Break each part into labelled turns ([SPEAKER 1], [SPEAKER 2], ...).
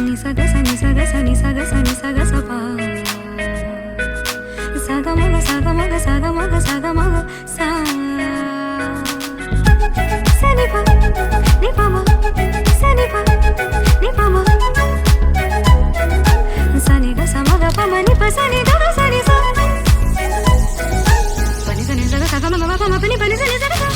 [SPEAKER 1] Nisaga sa nisaga sa nisaga sa nisaga sa pa. Sada maga sada maga sada maga sada maga sa. Sa ni pa ma sa ni pa ma. Sa ni ga sa maga pa ma ni pa sa ni ga sa ni sa. Pa ni sa ni sa ga sa ga ma ma pa ma pa ni sa ni sa ga sa.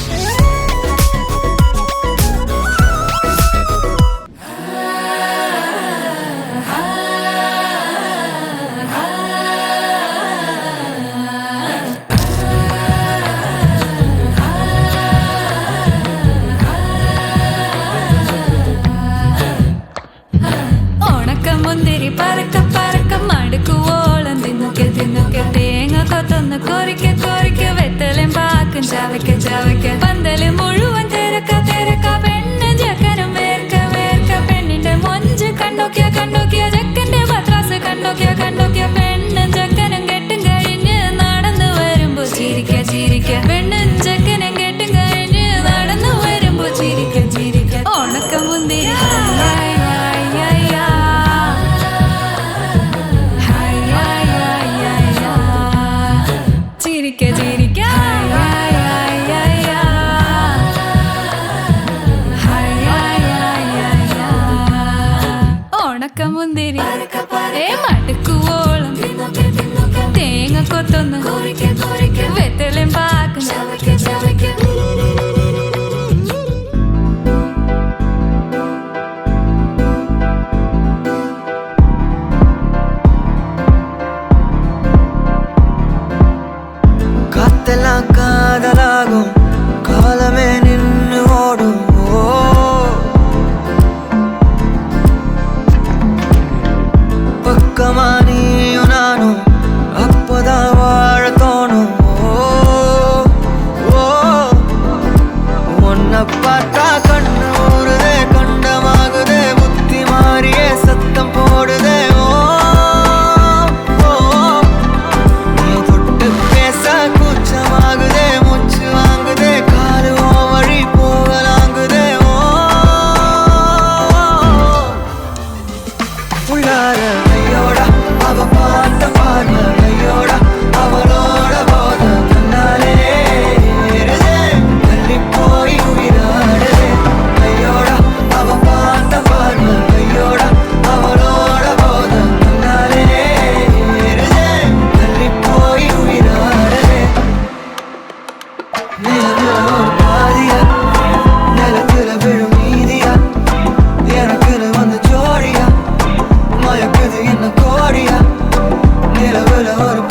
[SPEAKER 2] മുന്തിരി പറക്ക പറക്ക മടുക്കുവോളം തിന്നൊക്കെ തിന്നൊക്കെ തേങ്ങ കൊത്തൊന്ന് കൊറിക്ക കൊറിക്ക വെത്തലും പാക്കും ചവയ്ക്ക ചവയ്ക്ക പന്തല് മുഴുവൻ തിരക്ക തിരക്ക പെണ്ണ് ജക്കനും വേർക്ക വേർക്ക പെണ്ണിന്റെ മൊഞ്ച് കണ്ടോക്കിയ കണ്ടോക്കിയ ജക്കന്റെ പത്രാസ് കണ്ടോക്കിയ കണ്ടോക്കിയ പെണ്ണും ജക്കനും കെട്ടും കഴിഞ്ഞ് നടന്നു വരുമ്പോ ചിരിക്ക ചിരിക്ക പെണ്ണും ജക്കനും കെട്ടും കഴിഞ്ഞ് നടന്നു വരുമ്പോ ചിരിക്ക ചിരിക്ക ഉണക്ക മുന്തിരി ചിരിക്ക ചിരിക്ക ഉണക്ക മുന്തിരി മടുക്കുവോളം തേങ്ങ കൊത്തൊന്ന് വെത്തലും പാക്കും
[SPEAKER 3] காத்தெல்லாம் காதலாகும் காலமே நின்று ஓடும் பக்கமா நீயும் நானும் அப்பதான் வாழ தோணும் உன்னை பார்த்தா கண்ணு ஊறுதே கண்டமாகுதே புத்தி மாறியே சத்தம் போடுதே நிலவுல ஒரு